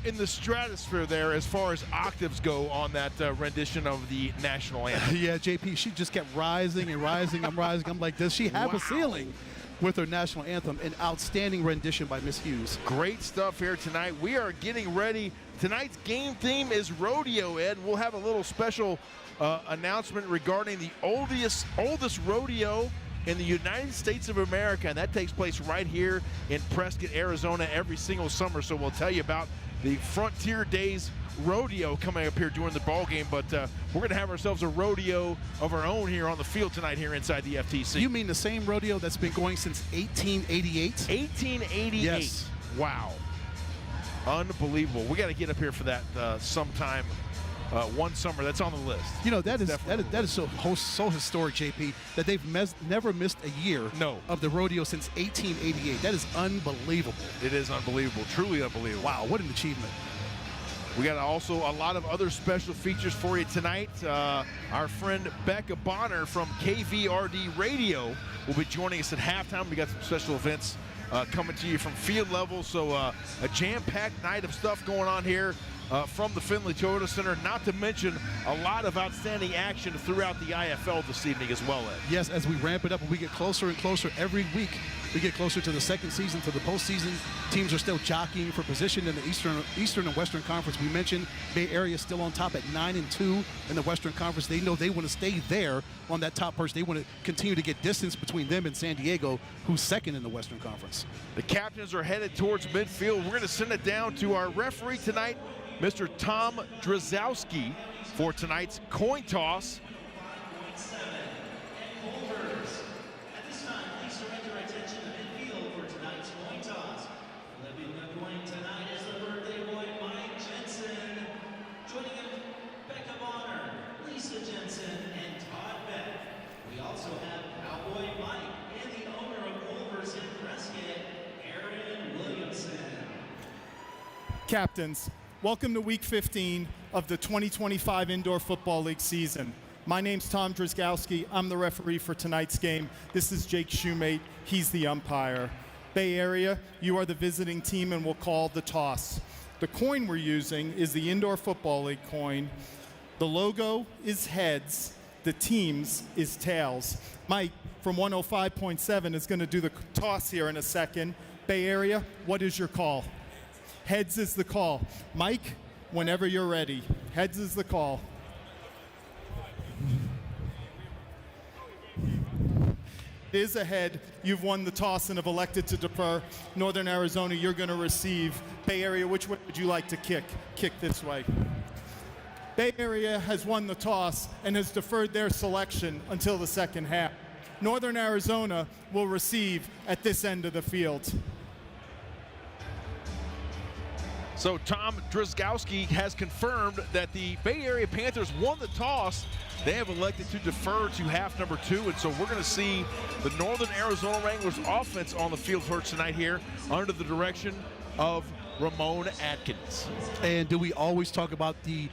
in the stratosphere there as far as octaves go on that rendition of the national anthem. Yeah, JP, she just kept rising and rising. I'm rising. I'm like, does she have a ceiling with her national anthem? An outstanding rendition by Miss Hughes. Great stuff here tonight. We are getting ready. Tonight's game theme is rodeo, Ed. We'll have a little special announcement regarding the oldest rodeo in the United States of America, and that takes place right here in Prescott, Arizona every single summer. So we'll tell you about the Frontier Days rodeo coming up here during the ball game, but we're going to have ourselves a rodeo of our own here on the field tonight here inside the FTC. You mean the same rodeo that's been going since 1888? 1888. Yes. Wow. Unbelievable. We got to get up here for that sometime. One summer, that's on the list. You know, that is so historic, JP, that they've never missed a year of the rodeo since 1888. That is unbelievable. It is unbelievable, truly unbelievable. Wow, what an achievement. We got also a lot of other special features for you tonight. Our friend Becca Bonner from KVRD Radio will be joining us at halftime. We got some special events coming to you from field level, so a jam-packed night of stuff going on here from the Finley Toyota Center, not to mention a lot of outstanding action throughout the IFL this evening as well, Ed. Yes, as we ramp it up and we get closer and closer every week, we get closer to the second season, to the postseason. Teams are still jockeying for position in the Eastern and Western Conference. We mentioned Bay Area still on top at 9-2 in the Western Conference. They know they want to stay there on that top perch. They want to continue to get distance between them and San Diego, who's second in the Western Conference. The captains are headed towards midfield. We're going to send it down to our referee tonight, Mr. Tom Drzowski, for tonight's coin toss. Captains, welcome to Week 15 of the 2025 Indoor Football League season. My name's Tom Drzowski. I'm the referee for tonight's game. This is Jake Shoemate. He's the umpire. Bay Area, you are the visiting team and we'll call the toss. The coin we're using is the Indoor Football League coin. The logo is heads. The teams is tails. Mike from 105.7 is going to do the toss here in a second. Bay Area, what is your call? Heads is the call. Mike, whenever you're ready. Heads is the call. It is a head. You've won the toss and have elected to defer. Northern Arizona, you're going to receive. Bay Area, which way would you like to kick? Kick this way. Bay Area has won the toss and has deferred their selection until the second half. Northern Arizona will receive at this end of the field. So Tom Drzowski has confirmed that the Bay Area Panthers won the toss. They have elected to defer to half number 2, and so we're going to see the Northern Arizona Wranglers offense on the field first tonight here under the direction of Ramon Atkins. And do we always talk about the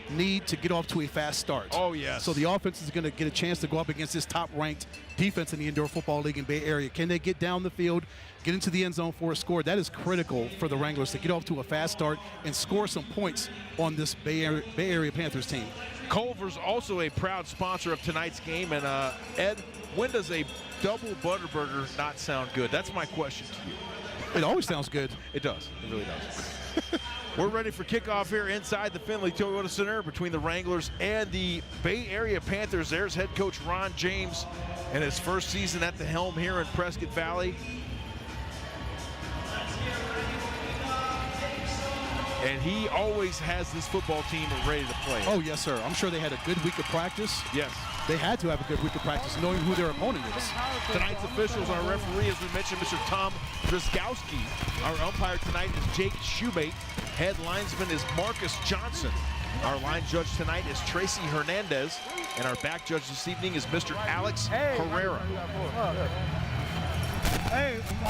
need to get off to a fast start? Oh, yes. So the offense is going to get a chance to go up against this top-ranked defense in the Indoor Football League in Bay Area. Can they get down the field, get into the end zone for a score? That is critical for the Wranglers to get off to a fast start and score some points on this Bay Area Panthers team. Culver's also a proud sponsor of tonight's game. And Ed, when does a double Butterburger not sound good? That's my question to you. It always sounds good. It does. It really does. We're ready for kickoff here inside the Finley Toyota Center between the Wranglers and the Bay Area Panthers. There's head coach Ron James in his first season at the helm here in Prescott Valley. And he always has this football team ready to play. Oh, yes, sir. I'm sure they had a good week of practice. Yes. They had to have a good week of practice knowing who their opponent is. Tonight's officials, our referee, as we mentioned, Mr. Tom Drzowski. Our umpire tonight is Jake Shoemate. Head linesman is Marcus Johnson. Our line judge tonight is Tracy Hernandez. And our back judge this evening is Mr. Alex Herrera.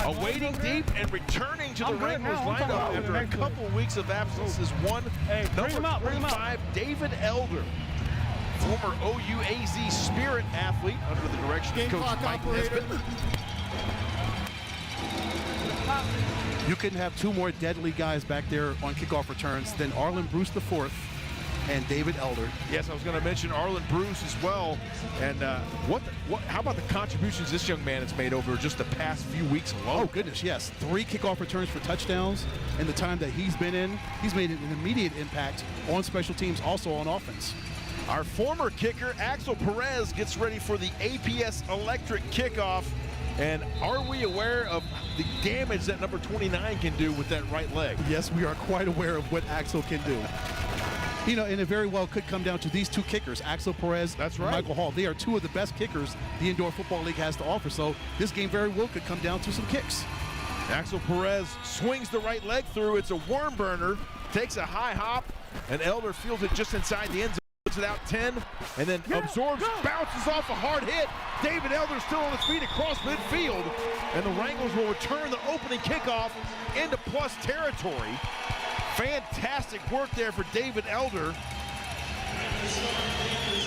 Awaiting deep and returning to the Wranglers lineup after a couple weeks of absence is number 45, David Elder. Former OUAZ Spirit athlete under the direction of Coach Mike Nesbitt. You couldn't have two more deadly guys back there on kickoff returns than Arlen Bruce IV and David Elder. Yes, I was going to mention Arlen Bruce as well. And how about the contributions this young man has made over just the past few weeks alone? Oh, goodness, yes. 3 kickoff returns for touchdowns in the time that he's been in. He's made an immediate impact on special teams, also on offense. Our former kicker, Axel Perez, gets ready for the APS electric kickoff. And are we aware of the damage that number 29 can do with that right leg? Yes, we are quite aware of what Axel can do. You know, and it very well could come down to these 2 kickers, Axel Perez and Michael Hall. They are 2 of the best kickers the Indoor Football League has to offer. So this game very well could come down to some kicks. Axel Perez swings the right leg through. It's a worm burner, takes a high hop, and Elder fields it just inside the end zone. Puts it out 10, and then absorbs, bounces off a hard hit. David Elder still on his feet across midfield, and the Wranglers will return the opening kickoff into plus territory. Fantastic work there for David Elder.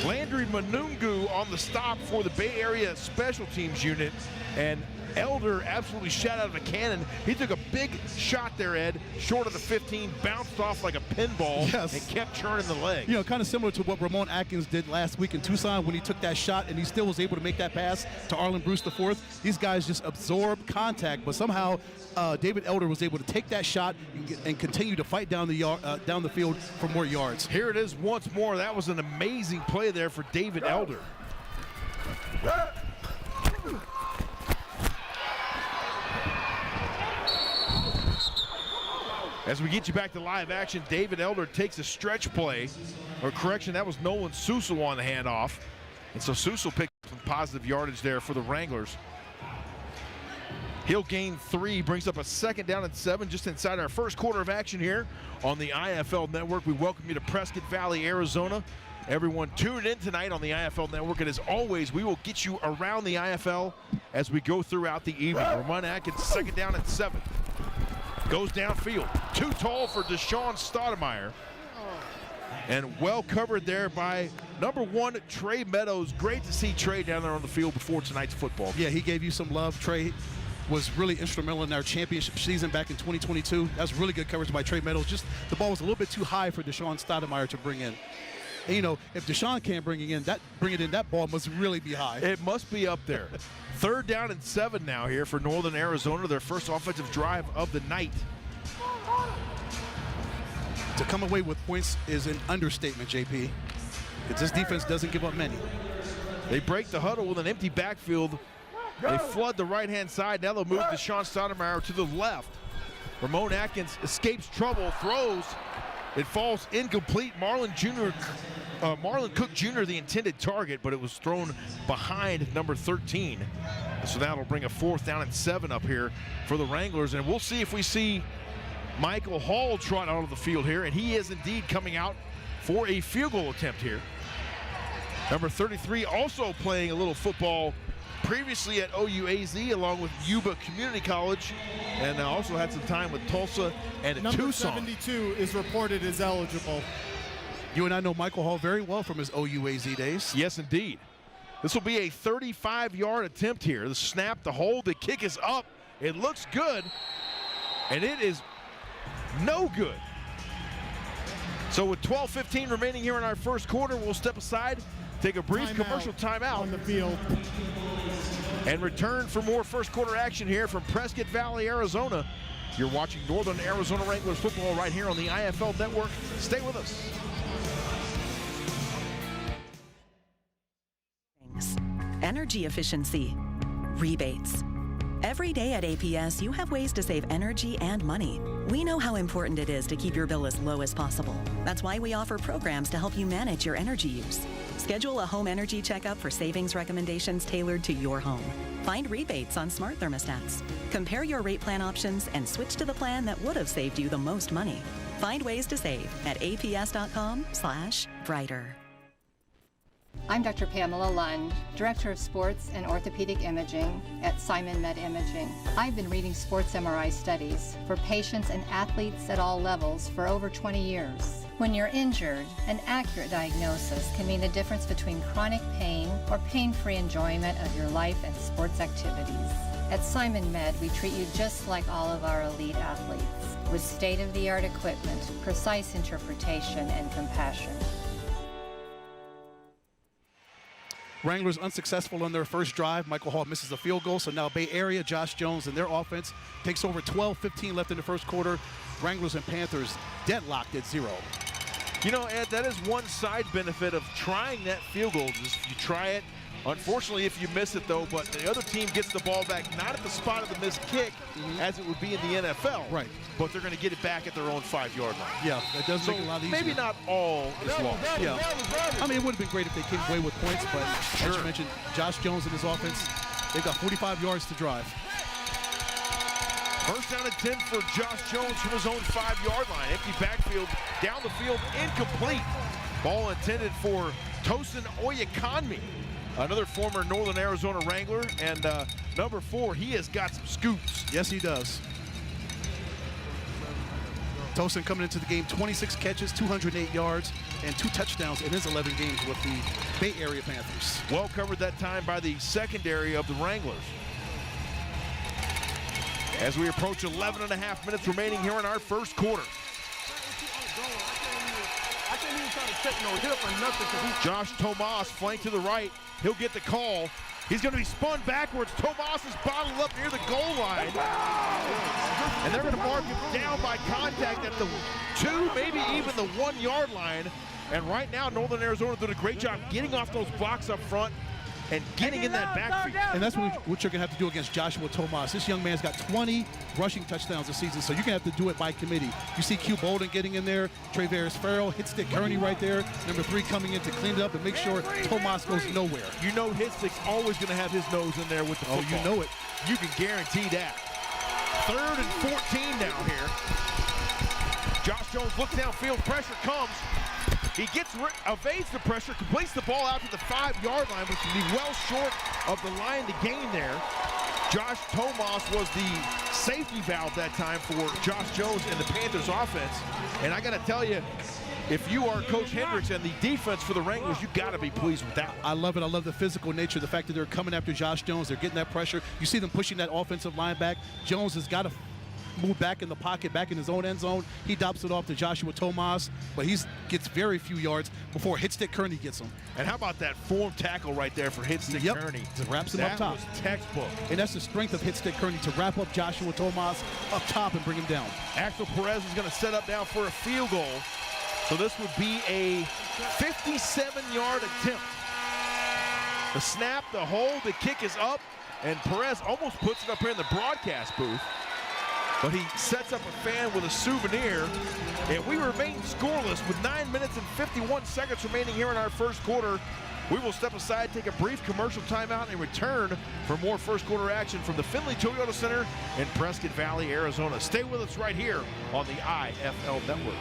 Landry Manungu on the stop for the Bay Area Special Teams unit, and Elder absolutely shot out of a cannon. He took a big shot there, Ed, short of the 15, bounced off like a pinball, and kept churning the leg. You know, kind of similar to what Ramon Atkins did last week in Tucson when he took that shot and he still was able to make that pass to Arlen Bruce IV. These guys just absorb contact, but somehow David Elder was able to take that shot and continue to fight down the field for more yards. Here it is once more. That was an amazing play there for David Elder. As we get you back to live action, David Elder takes a stretch play, or correction, that was Nolan Susel on the handoff. And so Susel picked up some positive yardage there for the Wranglers. He'll gain 3, brings up a 2nd down and 7 just inside our first quarter of action here on the IFL Network. We welcome you to Prescott Valley, Arizona. Everyone tuned in tonight on the IFL Network, and as always, we will get you around the IFL as we go throughout the evening. Ramon Atkins, 2nd down and 7. Goes downfield, too tall for Deshaun Stoudemire. And well covered there by number 1, Trey Meadows. Great to see Trey down there on the field before tonight's football. Yeah, he gave you some love. Trey was really instrumental in our championship season back in 2022. That was really good coverage by Trey Meadows. Just the ball was a little bit too high for Deshaun Stoudemire to bring in. And, you know, if Deshaun can't bring it in, that ball must really be high. It must be up there. 3rd down and 7 now here for Northern Arizona, their first offensive drive of the night. To come away with points is an understatement, JP, because this defense doesn't give up many. They break the huddle with an empty backfield. They flood the right-hand side. Now they'll move Deshaun Stoudemire to the left. Ramon Atkins escapes trouble, throws. It falls incomplete. Marlon Cook Jr., the intended target, but it was thrown behind number 13. So that'll bring a 4th down and 7 up here for the Wranglers. And we'll see if we see Michael Hall trot out of the field here, and he is indeed coming out for a field goal attempt here. Number 33 also playing a little football previously at OUAZ along with Yuba Community College, and also had some time with Tulsa and Number Tucson. 72 is reported as eligible. You and I know Michael Hall very well from his OUAZ days. Yes, indeed. This will be a 35-yard attempt here. The snap, the hold, the kick is up. It looks good, and it is no good. So with 12:15 remaining here in our first quarter, we'll step aside, take a brief commercial timeout on the field, and return for more first quarter action here from Prescott Valley, Arizona. You're watching Northern Arizona Wranglers football right here on the IFL Network. Stay with us. Energy efficiency, rebates. Every day at APS, you have ways to save energy and money. We know how important it is to keep your bill as low as possible. That's why we offer programs to help you manage your energy use. Schedule a home energy checkup for savings recommendations tailored to your home. Find rebates on smart thermostats. Compare your rate plan options and switch to the plan that would have saved you the most money. Find ways to save at aps.com/brighter. I'm Dr. Pamela Lund, Director of Sports and Orthopedic Imaging at Simon Med Imaging. I've been reading sports MRI studies for patients and athletes at all levels for over 20 years. When you're injured, an accurate diagnosis can mean the difference between chronic pain or pain-free enjoyment of your life and sports activities. At Simon Med, we treat you just like all of our elite athletes, with state-of-the-art equipment, precise interpretation, and compassion. Wranglers unsuccessful on their first drive. Michael Hall misses a field goal, so now Bay Area, Josh Jones and their offense takes over. 12-15 left in the first quarter. Wranglers and Panthers deadlocked at 0. You know, Ed, that is one side benefit of trying that field goal. Just you try it. Unfortunately, if you miss it, though, but the other team gets the ball back, not at the spot of the missed kick, as it would be in the NFL. Right. But they're going to get it back at their own 5-yard line. Yeah, that does make it a lot easier. Maybe not all is lost. Yeah. I mean, it would have been great if they came away with points, but as you mentioned, Josh Jones and his offense, they've got 45 yards to drive. First down and 10 for Josh Jones from his own 5-yard line. Empty backfield, down the field, incomplete. Ball intended for Tosin Oyekanmi, another former Northern Arizona Wrangler, and number 4, he has got some scoops. Yes, he does. Tosin coming into the game, 26 catches, 208 yards, and 2 touchdowns in his 11 games with the Bay Area Panthers. Well covered that time by the secondary of the Wranglers. As we approach 11 and a half minutes remaining here in our first quarter. Josh Tomas flanked to the right. He'll get the call. He's going to be spun backwards. Tomas is bottled up near the goal line. And they're going to mark him down by contact at the 2, maybe even the 1-yard line. And right now, Northern Arizona did a great job getting off those blocks up front and getting in that backfield. And that's what you're going to have to do against Joshua Tomas. This young man's got 20 rushing touchdowns this season, so you're going to have to do it by committee. You see Q Bolden getting in there, Traveris Farrell, Hitstick Kearney right there, number 3 coming in to clean it up and make sure Tomas goes nowhere. You know Hitstick's always going to have his nose in there with the football. Oh, you know it. You can guarantee that. 3rd and 14 down here. Josh Jones looks downfield, pressure comes. He evades the pressure, completes the ball out to the 5-yard line, which would be well short of the line to gain there. Josh Tomas was the safety valve that time for Josh Jones and the Panthers offense. And I got to tell you, if you are Coach Hendricks and the defense for the Wranglers, you got to be pleased with that. I love it. I love the physical nature, the fact that they're coming after Josh Jones. They're getting that pressure. You see them pushing that offensive line back. Jones has got to move back in the pocket, back in his own end zone. He drops it off to Joshua Tomas, but he gets very few yards before Hitstick Kearney gets him. And how about that form tackle right there for Hitstick Kearney? It wraps him up top. That was textbook. And that's the strength of Hitstick Kearney, to wrap up Joshua Tomas up top and bring him down. Axel Perez is going to set up now for a field goal. So this would be a 57-yard attempt. The snap, the hold, the kick is up, and Perez almost puts it up here in the broadcast booth. But he sets up a fan with a souvenir, and we remain scoreless with 9 minutes and 51 seconds remaining here in our first quarter. We will step aside, take a brief commercial timeout, and return for more first quarter action from the Finley Toyota Center in Prescott Valley, Arizona. Stay with us right here on the IFL Network.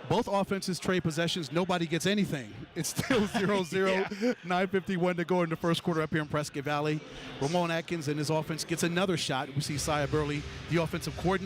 Both offenses trade possessions. Nobody gets anything. It's still 0-0, 9:51 to go in the first quarter up here in Prescott Valley. Ramon Atkins and his offense gets another shot. We see Sia Burley, the offensive coordinator.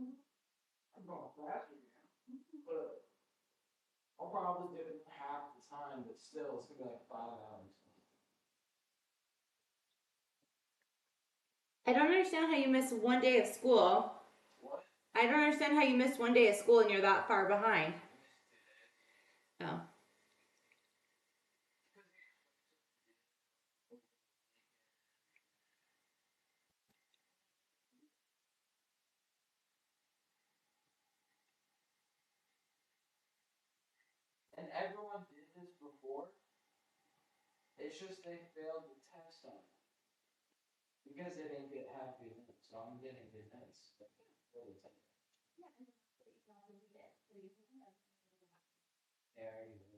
I'm going faster now. But I'll probably do it half the time, but still, it's gonna be like 5 hours. I don't understand how you missed one day of school. What? I don't understand how you missed one day of school and you're that far behind. Oh. And everyone did this before. It's just they failed the test on it. Because they didn't get happy hints, so I'm getting good hints. Yeah, you do.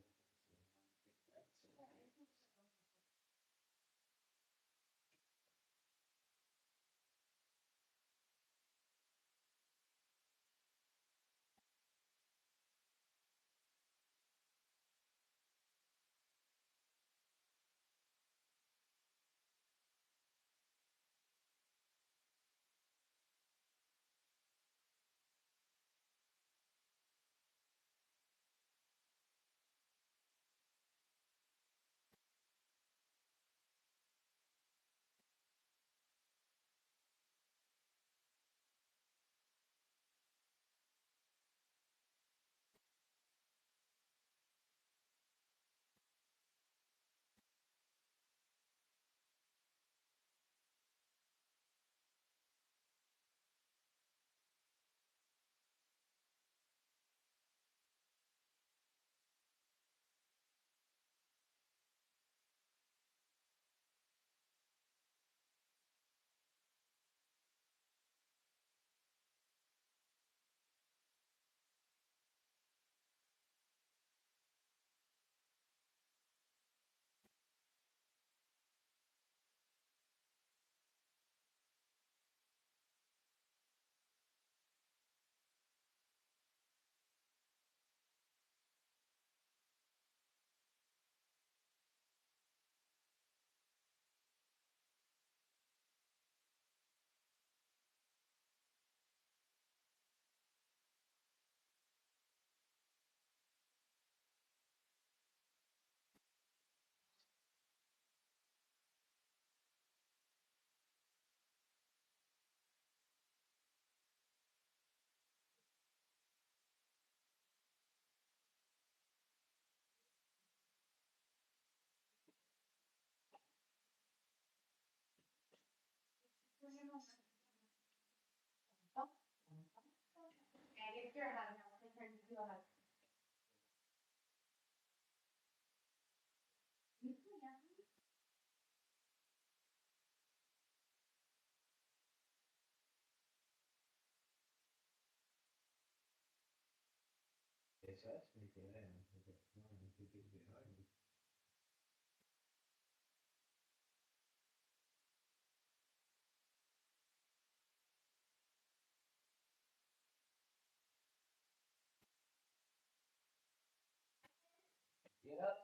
Yep.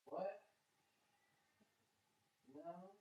What? No.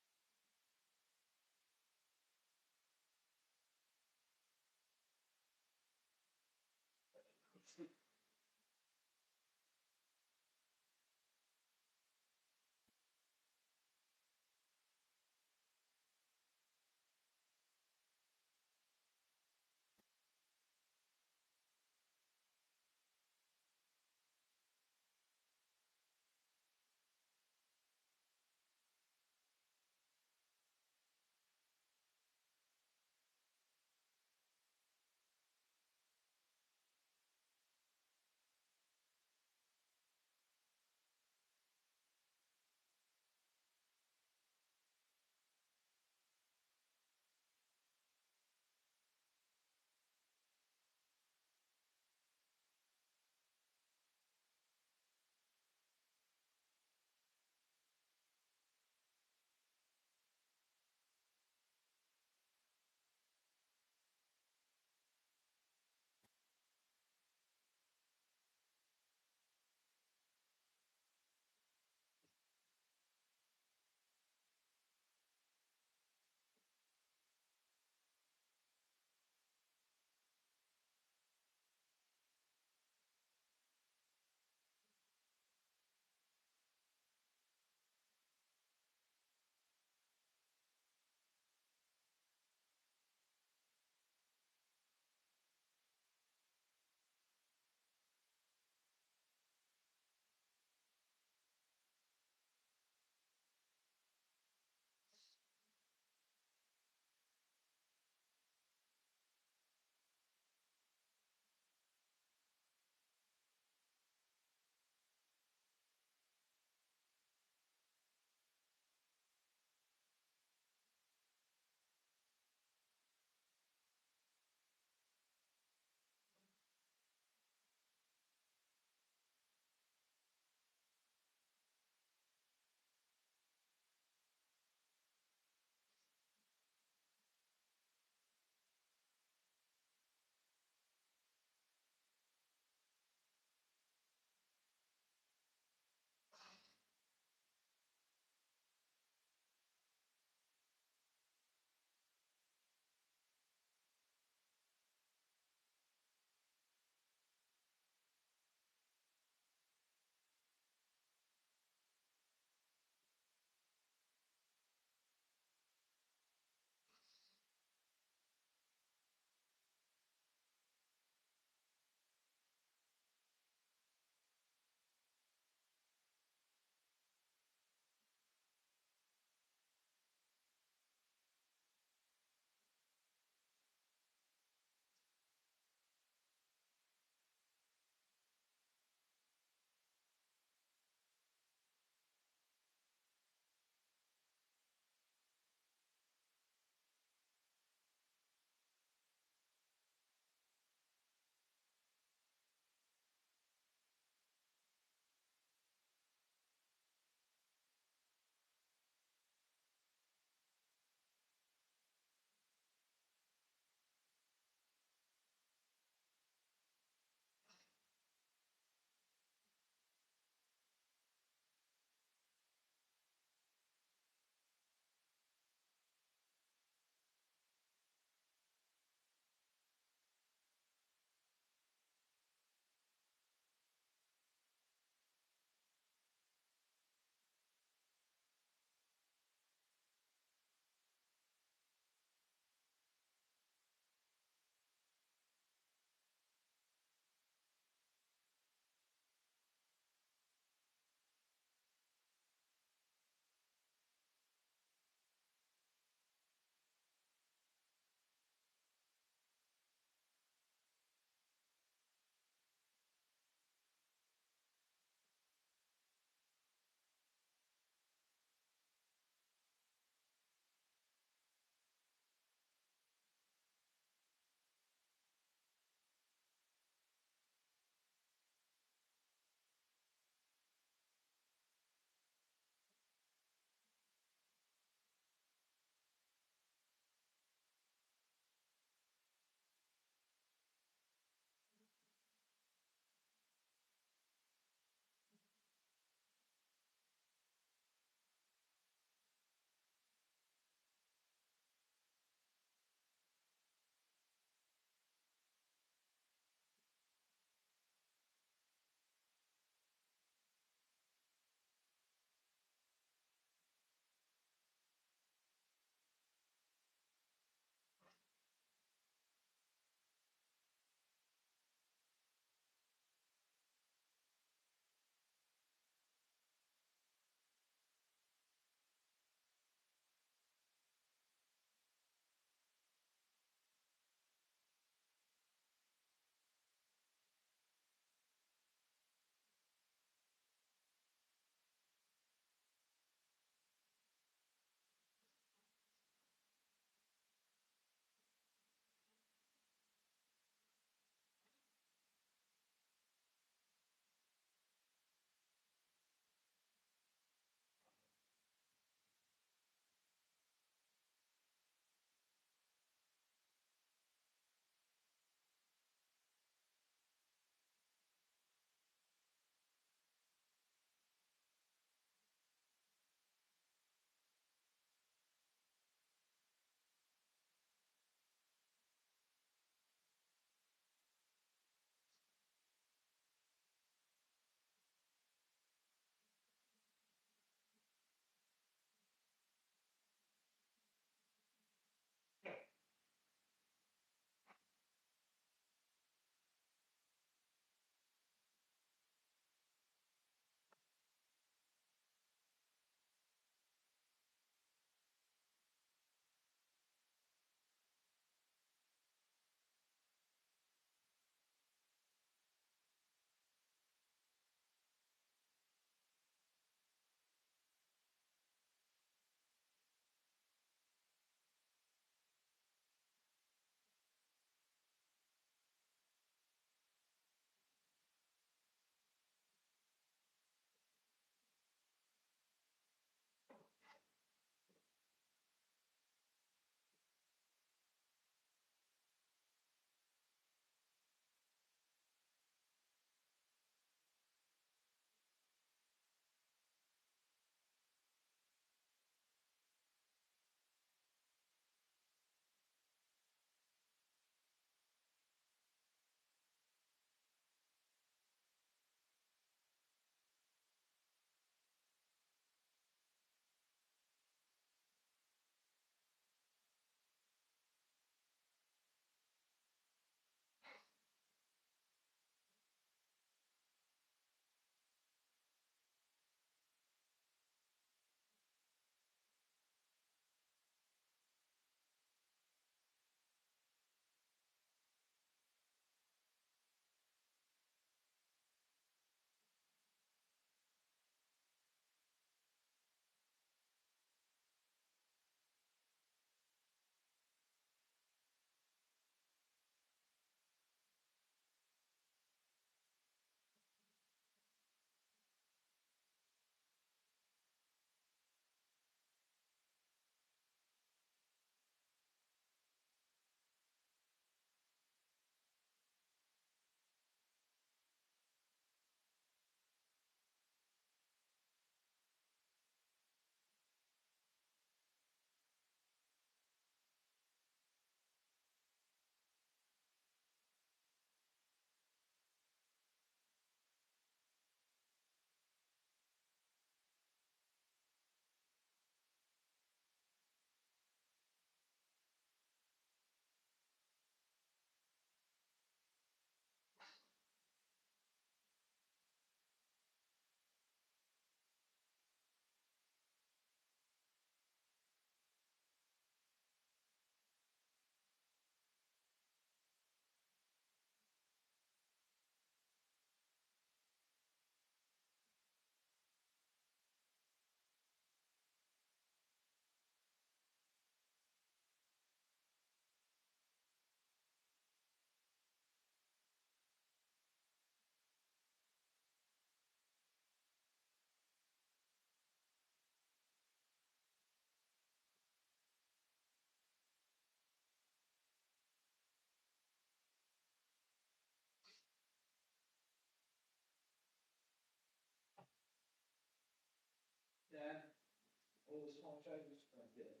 this one, try to sprint it.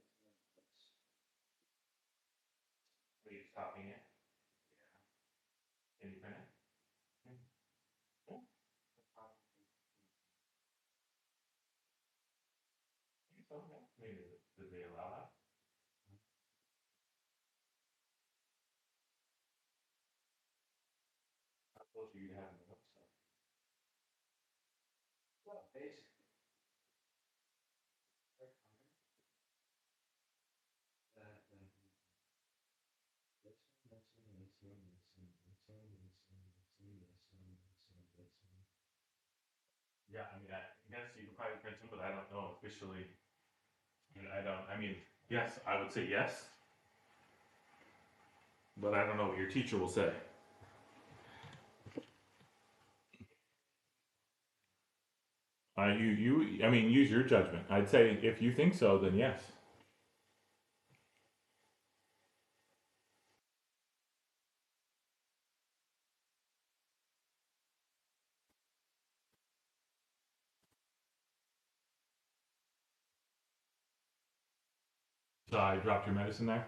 Are you stopping it? Yeah. Can you print it? Yeah. So, yeah. Maybe did they allow that? How close are you to having the website? Well, basically. Yeah, I mean, I guess you could probably print them, but I don't know officially. I don't, I mean, yes, I would say yes. But I don't know what your teacher will say. I mean, use your judgment. I'd say if you think so, then yes. So I dropped your medicine there.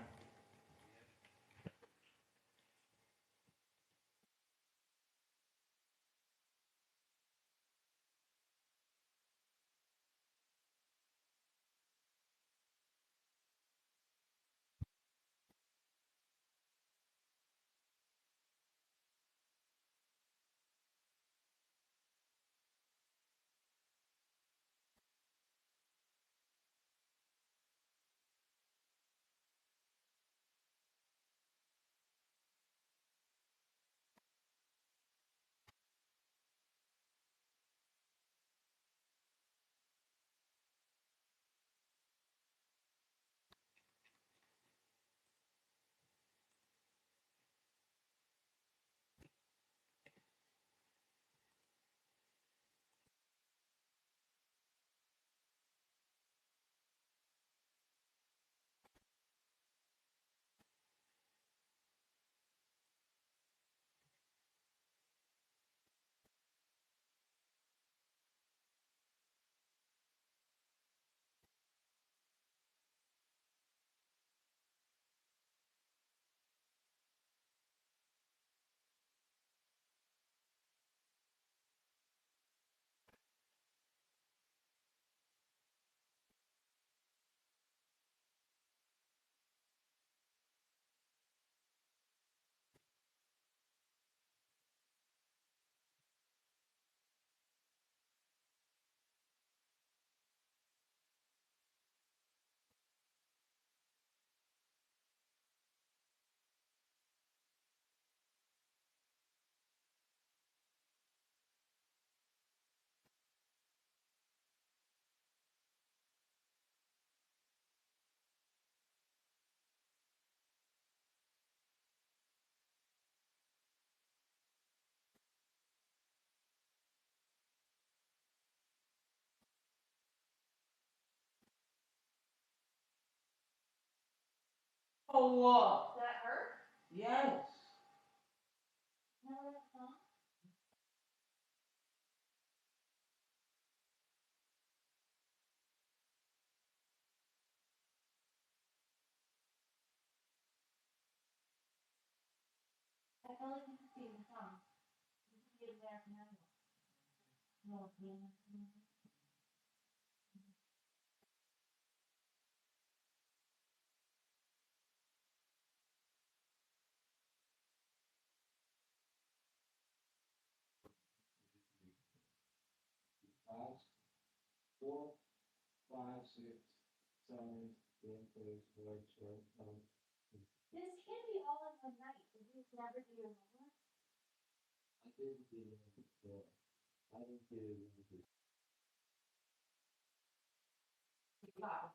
Oh, what? That hurt? Yes. No, that's not. I felt like you could see the song. You could get there from that one. No, yeah. Five, 4, 5, 6, 7, 8, 9, 10. This can't be all in one night. Did you never do your homework? I didn't do it before. I didn't do it before. Wow.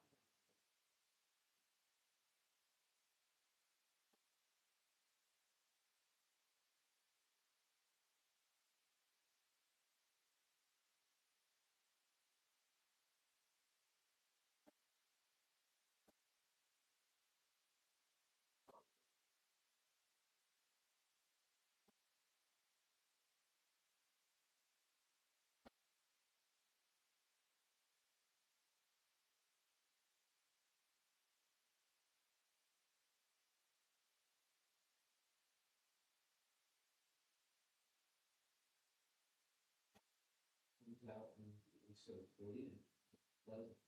out and we sort of fully in. Does it?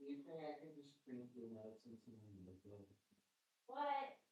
Do you think I can just print the notes and send them to the What?